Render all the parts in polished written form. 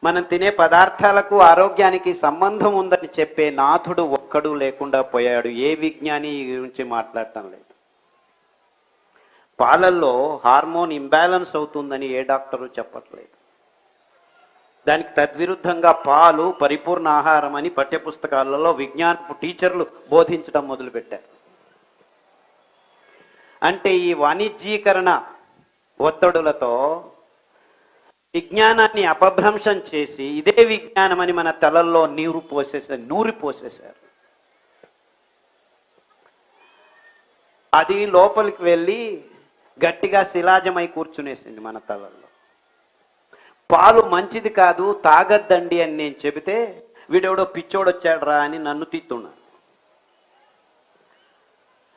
మనం తినే పదార్థాలకు ఆరోగ్యానికి సంబంధం ఉందని చెప్పే నాథుడు ఒక్కడు లేకుండా పోయాడు. ఏ విజ్ఞాని ఈ గురించి మాట్లాడటం లేదు. పాలల్లో హార్మోన్ ఇంబ్యాలెన్స్ అవుతుందని ఏ డాక్టరు చెప్పట్లేదు. దానికి తద్విరుద్ధంగా పాలు పరిపూర్ణ ఆహారం అని పఠ్యపుస్తకాలలో విజ్ఞానపు టీచర్లు బోధించడం మొదలుపెట్టారు. అంటే ఈ వాణిజ్యీకరణ ఒత్తిడులతో విజ్ఞానాన్ని అపభ్రంశం చేసి ఇదే విజ్ఞానం అని మన తలల్లో నూరి పోసేశారు. అది లోపలికి వెళ్ళి గట్టిగా శిలాజమై కూర్చునేసింది మన తలల్లో. పాలు మంచిది కాదు, తాగద్దండి అని నేను చెబితే వీడెవడో పిచ్చోడొచ్చాడ్రా అని నన్ను తిట్టున్నాను.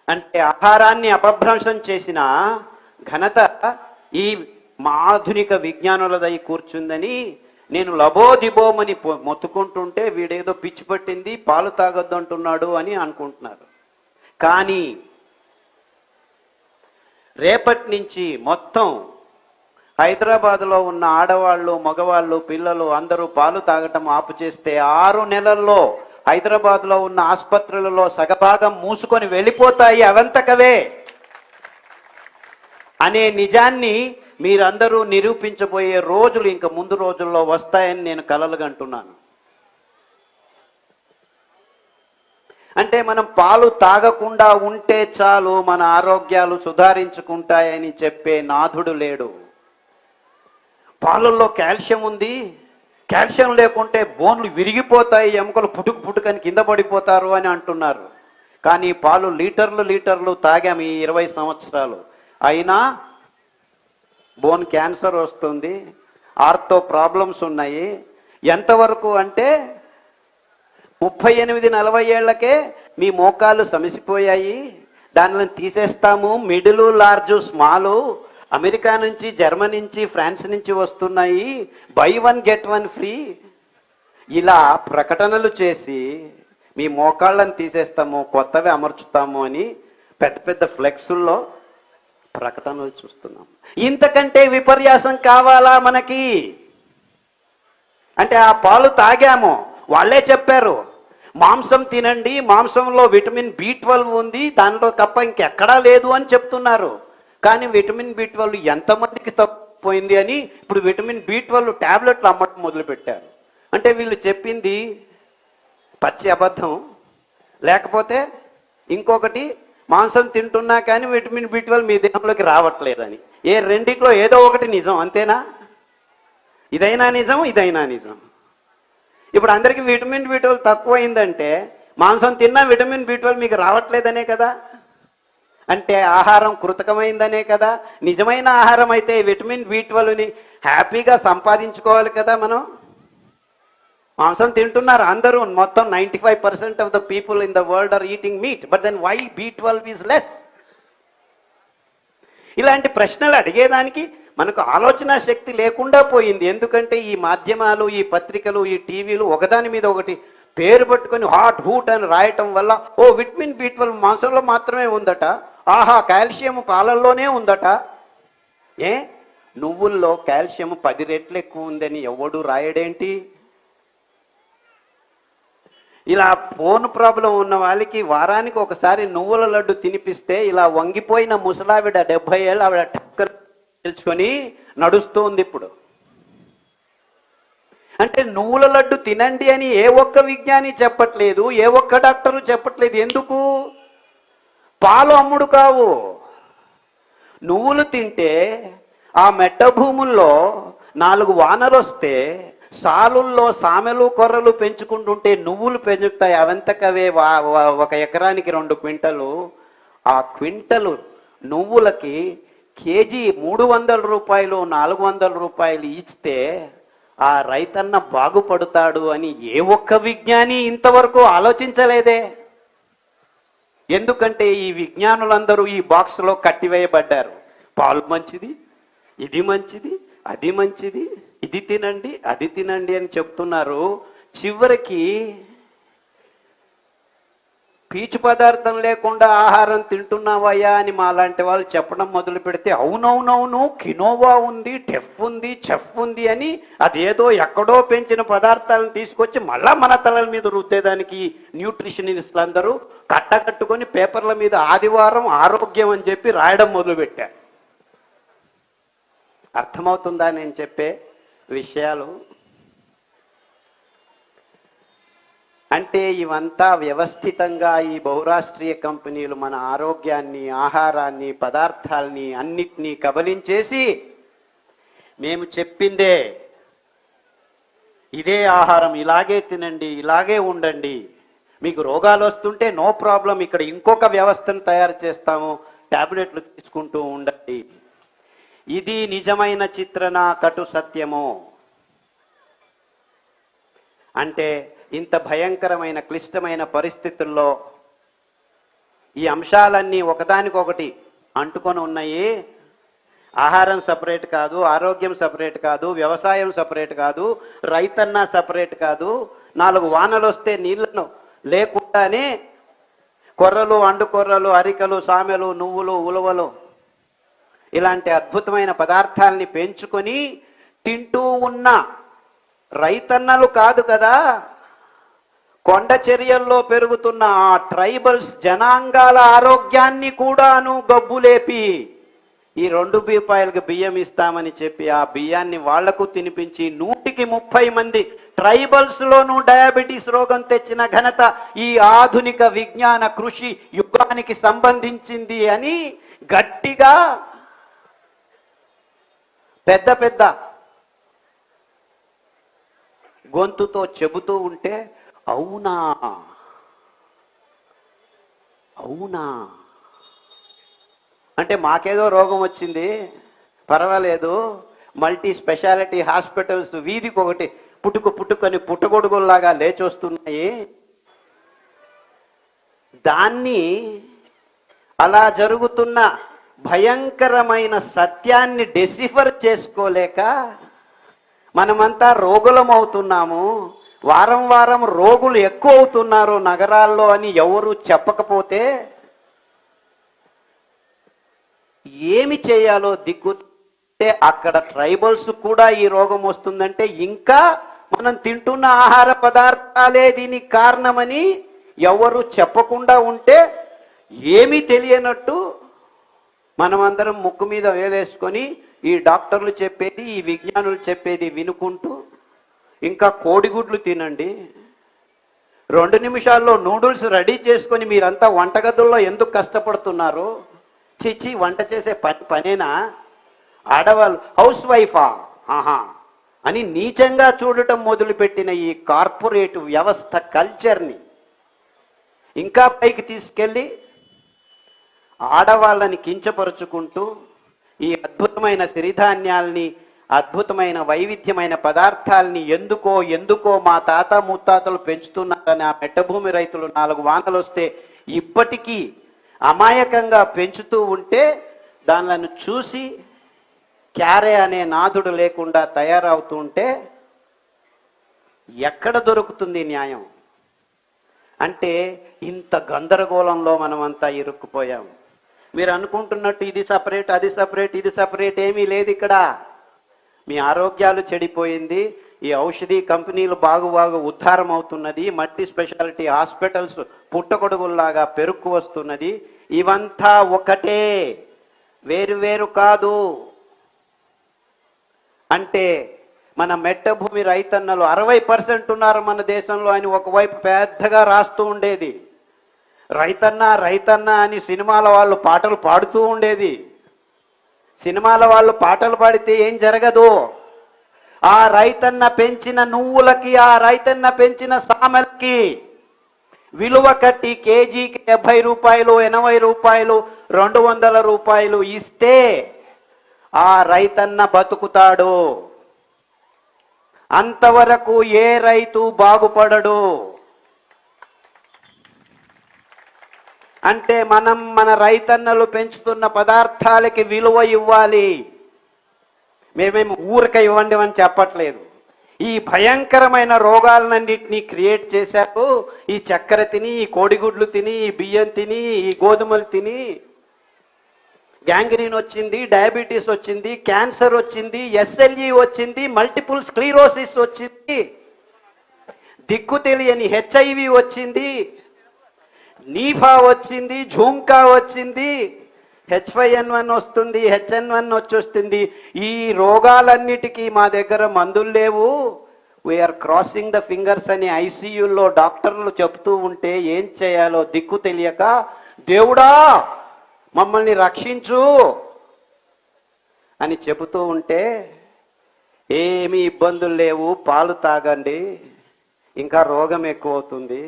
అంటే ఆహారాన్ని అపభ్రంశం చేసిన ఘనత ఈ ఆధునిక విజ్ఞానులదై కూర్చుందని నేను లబోదిబోమని మొత్తుకుంటుంటే వీడేదో పిచ్చి పట్టింది, పాలు తాగొద్దు అంటున్నాడు అని అనుకుంటున్నారు. కానీ రేపటి నుంచి మొత్తం హైదరాబాద్లో ఉన్న ఆడవాళ్ళు, మగవాళ్ళు, పిల్లలు అందరూ పాలు తాగటం ఆపు చేస్తే 6 నెలల్లో హైదరాబాద్లో ఉన్న ఆసుపత్రులలో సగభాగం మూసుకొని వెళ్ళిపోతాయి అవంతకవే అనే నిజాన్ని మీరందరూ నిరూపించబోయే రోజులు ఇంక ముందు రోజుల్లో వస్తాయని నేను కలలుగంటున్నాను. అంటే మనం పాలు తాగకుండా ఉంటే చాలు మన ఆరోగ్యాలు సుధారించుకుంటాయని చెప్పే నాథుడు లేడు. పాలల్లో కాల్షియం ఉంది, కాల్షియం లేకుంటే బోన్లు విరిగిపోతాయి, ఎముకలు పుట్టుకని కింద పడిపోతారు అని అంటున్నారు. కానీ పాలు లీటర్లు తాగాము ఈ 20 సంవత్సరాలు, అయినా బోన్ క్యాన్సర్ వస్తుంది, ఆర్థో ప్రాబ్లమ్స్ ఉన్నాయి. ఎంతవరకు అంటే 38-40 ఏళ్లకే మీ మోకాలు సమసిపోయాయి, దానిని తీసేస్తాము, మిడిల్, లార్జ్, స్మాలు అమెరికా నుంచి, జర్మనీ నుంచి, ఫ్రాన్స్ నుంచి వస్తున్నాయి, బై 1 get 1 ఫ్రీ ఇలా ప్రకటనలు చేసి మీ మోకాళ్ళని తీసేస్తాము, కొత్తవి అమర్చుతాము అని పెద్ద పెద్ద ఫ్లెక్సుల్లో ప్రకటనలు చూస్తున్నాం. ఇంతకంటే విపర్యాసం కావాలా మనకి? అంటే ఆ పాలు తాగాము, వాళ్ళే చెప్పారు మాంసం తినండి, మాంసంలో విటమిన్ B12 ఉంది, దానిలో తప్ప ఇంకెక్కడా లేదు అని చెప్తున్నారు. కానీ విటమిన్ B12 ఎంతమందికి తక్కువైంది అని ఇప్పుడు విటమిన్ B12 ట్యాబ్లెట్లు అమ్మటం మొదలుపెట్టారు. అంటే వీళ్ళు చెప్పింది పచ్చి అబద్ధం, లేకపోతే ఇంకొకటి మాంసం తింటున్నా కానీ విటమిన్ B12 మీ దేహంలోకి రావట్లేదని. ఏ రెండిట్లో ఏదో ఒకటి నిజం, అంతేనా? ఇదైనా నిజం, ఇదైనా నిజం. ఇప్పుడు అందరికీ విటమిన్ B12 తక్కువైందంటే మాంసం తిన్నా విటమిన్ B12 మీకు రావట్లేదనే కదా. అంటే ఆహారం కృతకమైందనే కదా. నిజమైన ఆహారం అయితే విటమిన్ B12ని హ్యాపీగా సంపాదించుకోవాలి కదా. మనం మాంసం తింటున్నారు అందరూ, మొత్తం 95% of the people in the world are eating meat, but then why B12 is less? ఇలాంటి ప్రశ్నలు అడిగేదానికి మనకు ఆలోచన శక్తి లేకుండా పోయింది. ఎందుకంటే ఈ మాధ్యమాలు, ఈ పత్రికలు, ఈ టీవీలు ఒకదాని మీద ఒకటి పేరు పట్టుకొని హాట్ హూట్ అని రాయటం వల్ల ఓ విటమిన్ B12 మాంసంలో మాత్రమే ఉందట, ఆహా కాల్షియం పాలల్లోనే ఉందట. నువ్వుల్లో కాల్షియం 10 రెట్లు ఎక్కువ ఉందని ఎవడు రాయడేంటి? ఇలా ఫోన్ ప్రాబ్లం ఉన్న వాళ్ళకి వారానికి ఒకసారి నువ్వుల లడ్డు తినిపిస్తే ఇలా వంగిపోయిన ముసలావిడ 70 ఏళ్ళు ఆవిడ టక్కర్ తెలుసుకొని నడుస్తుంది ఇప్పుడు. అంటే నువ్వుల లడ్డు తినండి అని ఏ ఒక్క విజ్ఞాని చెప్పట్లేదు, ఏ ఒక్క డాక్టరు చెప్పట్లేదు. ఎందుకు? పాలు అమ్ముడు కావు. నువ్వులు తింటే ఆ మెట్ట భూముల్లో 4 వానలు వస్తే సాలుల్లో సామెలు కొర్రలు పెంచుకుంటుంటే నువ్వులు పెంచుతాయి. అవంతకవే 1 ఎకరానికి 2 క్వింటలు. ఆ క్వింటలు నువ్వులకి కేజీ 300 రూపాయలు, 400 రూపాయలు ఇస్తే ఆ రైతన్న బాగుపడతాడు అని ఏ ఒక్క విజ్ఞాని ఇంతవరకు ఆలోచించలేదే. ఎందుకంటే ఈ విజ్ఞానులందరూ ఈ బాక్స్లో కట్టివేయబడ్డారు. పాలు మంచిది, ఇది మంచిది, అది మంచిది, ఇది తినండి, అది తినండి అని చెప్తున్నారు. చివరికి పీచు పదార్థం లేకుండా ఆహారం తింటున్నావయ్యా అని మాలాంటి వాళ్ళు చెప్పడం మొదలు పెడితే అవునవునవును కినోవా ఉంది, టెఫ్ ఉంది, చెఫ్ ఉంది అని అదేదో ఎక్కడో పెంచిన పదార్థాలను తీసుకొచ్చి మళ్ళా మన తలల మీద రుద్దేదానికి న్యూట్రిషనిస్టులు అందరూ కట్టకట్టుకొని పేపర్ల మీద ఆదివారం ఆరోగ్యం అని చెప్పి రాయడం మొదలుపెట్టారు. అర్థమవుతుందా నేను చెప్పే విషయాలు? అంటే ఇవంతా వ్యవస్థితంగా ఈ బహురాష్ట్రీయ కంపెనీలు మన ఆరోగ్యాన్ని, ఆహారాన్ని, పదార్థాలని అన్నిటినీ కబలించేసి మేము చెప్పిందే ఇదే ఆహారం, ఇలాగే తినండి, ఇలాగే ఉండండి, మీకు రోగాలు వస్తుంటే నో ప్రాబ్లం, ఇక్కడ ఇంకొక వ్యవస్థను తయారు చేస్తాము, టాబ్లెట్లు తీసుకుంటూ ఉండండి. ఇది నిజమైన చిత్రణ, కటు సత్యము. అంటే ఇంత భయంకరమైన క్లిష్టమైన పరిస్థితుల్లో ఈ అంశాలన్నీ ఒకదానికొకటి అంటుకొని ఉన్నాయి. ఆహారం సపరేట్ కాదు, ఆరోగ్యం సపరేట్ కాదు, వ్యవసాయం సపరేట్ కాదు, రైతన్న సపరేట్ కాదు. 4 వానలు వస్తే నీళ్లను లేకుండానే కొర్రలు, అండుకొర్రలు, అరికలు, సామెలు, నువ్వులు, ఉలవలు ఇలాంటి అద్భుతమైన పదార్థాలని పెంచుకొని తింటూ ఉన్న రైతన్నలు కాదు కదా, కొండ చర్యల్లో పెరుగుతున్న ఆ ట్రైబల్స్ జనాంగాల ఆరోగ్యాన్ని కూడాను గబ్బులేపి ఈ 2 రూపాయలకు బియ్యం ఇస్తామని చెప్పి ఆ బియ్యాన్ని వాళ్లకు తినిపించి 130 మంది ట్రైబల్స్లోనూ డయాబెటీస్ రోగం తెచ్చిన ఘనత ఈ ఆధునిక విజ్ఞాన కృషి యుగానికి సంబంధించింది అని గట్టిగా పెద్ద పెద్ద గొంతుతో చెబుతూ ఉంటే అవునా అవునా అంటే మాకేదో రోగం వచ్చింది పర్వాలేదు, మల్టీ స్పెషాలిటీ హాస్పిటల్స్ వీధికి ఒకటి పుట్టుకొని పుట్టగొడుగుల్లాగా లేచొస్తున్నాయి. దాన్ని అలా జరుగుతున్న భయంకరమైన సత్యాన్ని డెసిఫర్ చేసుకోలేక మనమంతా రోగులమవుతున్నాము. వారం వారం రోగులు ఎక్కువ అవుతున్నారు నగరాల్లో అని ఎవరు చెప్పకపోతే ఏమి చేయాలో దిక్కుంటే అక్కడ ట్రైబల్స్ కూడా ఈ రోగం వస్తుందంటే ఇంకా మనం తింటున్న ఆహార పదార్థాలే దీనికి కారణమని ఎవరు చెప్పకుండా ఉంటే ఏమీ తెలియనట్టు మనమందరం ముక్కు మీద వేలేసుకొని ఈ డాక్టర్లు చెప్పేది, ఈ విజ్ఞానులు చెప్పేది వినుకుంటూ ఇంకా కోడిగుడ్లు తినండి, 2 నిమిషాల్లో నూడిల్స్ రెడీ చేసుకొని మీరంతా వంటగదుల్లో ఎందుకు కష్టపడుతున్నారు? చిచి వంట చేసే పనేనా? ఆడవాళ్ళు హౌస్ వైఫా ఆహా అని నీచంగా చూడటం మొదలుపెట్టిన ఈ కార్పొరేట్ వ్యవస్థ కల్చర్ని ఇంకా పైకి తీసుకెళ్ళి ఆడవాళ్ళని కించపరుచుకుంటూ ఈ అద్భుతమైన సిరిధాన్యాల్ని, అద్భుతమైన వైవిధ్యమైన పదార్థాలని ఎందుకో మా తాత ముత్తాతలు పెంచుతున్నారని ఆ మెట్టభూమి రైతులు 4 వానలు వస్తే ఇప్పటికీ అమాయకంగా పెంచుతూ ఉంటే దానిలను చూసి క్యారే అనే నాదుడు లేకుండా తయారవుతూ ఉంటే ఎక్కడ దొరుకుతుంది న్యాయం? అంటే ఇంత గందరగోళంలో మనమంతా ఇరుక్కుపోయాం. మీరు అనుకుంటున్నట్టు ఇది సపరేట్, అది సపరేట్, ఇది సపరేట్ ఏమీ లేదు ఇక్కడ. మీ ఆరోగ్యాలు చెడిపోయింది, ఈ ఔషధి కంపెనీలు బాగు ఉద్ధారం అవుతున్నది, మల్టీ స్పెషాలిటీ హాస్పిటల్స్ పుట్టగొడుగుల్లాగా పెరుక్కు వస్తున్నది. ఇవంతా ఒకటే, వేరు కాదు. అంటే మన మెట్టభూమి రైతన్నలు 60% ఉన్నారు మన దేశంలో అని ఒకవైపు పెద్దగా రాస్తూ ఉండేది. రైతన్న అని సినిమాల వాళ్ళు పాటలు పాడుతూ ఉండేది. సినిమాల వాళ్ళు పాటలు పాడితే ఏం జరగదు. ఆ రైతన్న పెంచిన నువ్వులకి, ఆ రైతన్న పెంచిన సామెలకి విలువ కట్టి కేజీకి 70 రూపాయలు, 80 రూపాయలు, 200 రూపాయలు ఇస్తే ఆ రైతన్న బతుకుతాడు. అంతవరకు ఏ రైతు బాగుపడడు. అంటే మనం మన రైతన్నలు పెంచుతున్న పదార్థాలకి విలువ ఇవ్వాలి. మేమేమి ఊరిక ఇవ్వండి అని చెప్పట్లేదు. ఈ భయంకరమైన రోగాలన్నింటినీ క్రియేట్ చేశారు. ఈ చక్కెర తిని, ఈ కోడిగుడ్లు తిని, ఈ బియ్యం తిని, ఈ గోధుమలు తిని గ్యాంగ్రీన్ వచ్చింది, డయాబెటీస్ వచ్చింది, క్యాన్సర్ వచ్చింది, ఎస్ఎల్ఈ వచ్చింది, మల్టిపుల్ స్క్లీరోసిస్ వచ్చింది, దిక్కు తెలియని హెచ్ఐవి వచ్చింది, నీఫా వచ్చింది, జూంకా వచ్చింది, H5N1 వస్తుంది, HN1 వచ్చేస్తుంది. ఈ రోగాలన్నిటికీ మా దగ్గర మందులు లేవు, వీఆర్ క్రాసింగ్ ద ఫింగర్స్ అని ఐసీయూలో డాక్టర్లు చెప్తూ ఉంటే ఏం చేయాలో దిక్కు తెలియక, దేవుడా మమ్మల్ని రక్షించు అని చెబుతూ ఉంటే, ఏమీ ఇబ్బందులు లేవు, పాలు తాగండి, ఇంకా రోగం ఎక్కువ అవుతుంది,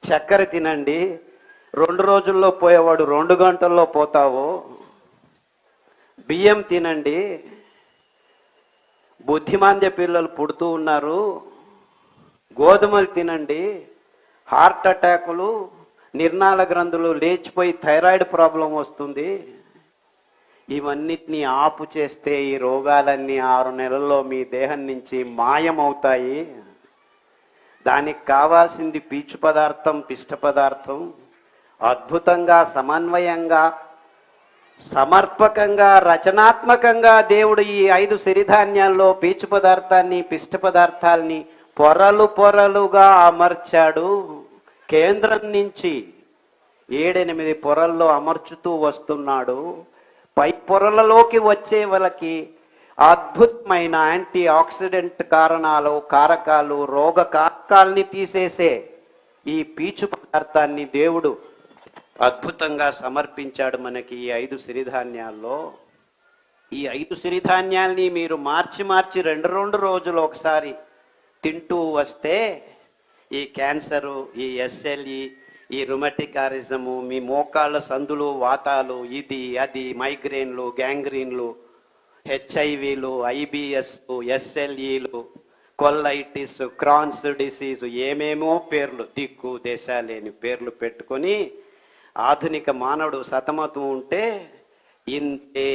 చక్కెర తినండి, 2 రోజుల్లో పోయేవాడు 2 గంటల్లో పోతావు, బియ్యం తినండి, బుద్ధిమాంద్య పిల్లలు పుడుతూ ఉన్నారు, గోధుమలు తినండి, హార్ట్ అటాకులు, నిర్నాళ గ్రంథులు లేచిపోయి థైరాయిడ్ ప్రాబ్లం వస్తుంది. ఇవన్నిటినీ ఆపు చేస్తే ఈ రోగాలన్నీ 6 నెలల్లో మీ దేహం నుంచి మాయమవుతాయి. దానికి కావాల్సింది పీచు పదార్థం, పిష్ట పదార్థం. అద్భుతంగా, సమన్వయంగా, సమర్పకంగా, రచనాత్మకంగా దేవుడు ఈ 5 సిరిధాన్యాల్లో పీచు పదార్థాన్ని, పిష్ట పదార్థాల్ని పొరలు పొరలుగా అమర్చాడు. కేంద్రం నుంచి 7-8 పొరల్లో అమర్చుతూ వస్తున్నాడు. పై పొరలలోకి వచ్చే వాళ్ళకి అద్భుతమైన యాంటీ ఆక్సిడెంట్ కారకాలు, రోగ కారకాల్ని తీసేసే ఈ పీచు పదార్థాన్ని దేవుడు అద్భుతంగా సమర్పించాడు మనకి ఈ 5 సిరిధాన్యాల్లో. ఈ 5 సిరిధాన్యాల్ని మీరు మార్చి 2 రోజులు ఒకసారి తింటూ వస్తే ఈ క్యాన్సరు, ఈ ఎస్ఎల్ఈ, ఈ రుమటికారిజము, మీ మోకాళ్ళ సందులు, వాతాలు, ఇది అది, మైగ్రేన్లు, గ్యాంగ్రీన్లు, హెచ్ఐవిలు, ఐబిఎస్లు, ఎస్ఎల్ఈలు, కొల్లైటిస్, క్రాన్స్ డిసీజు, ఏమేమో పేర్లు, దిక్కు దేశాలేని పేర్లు పెట్టుకొని ఆధునిక మానవుడు సతమతం ఉంటే ఇంతే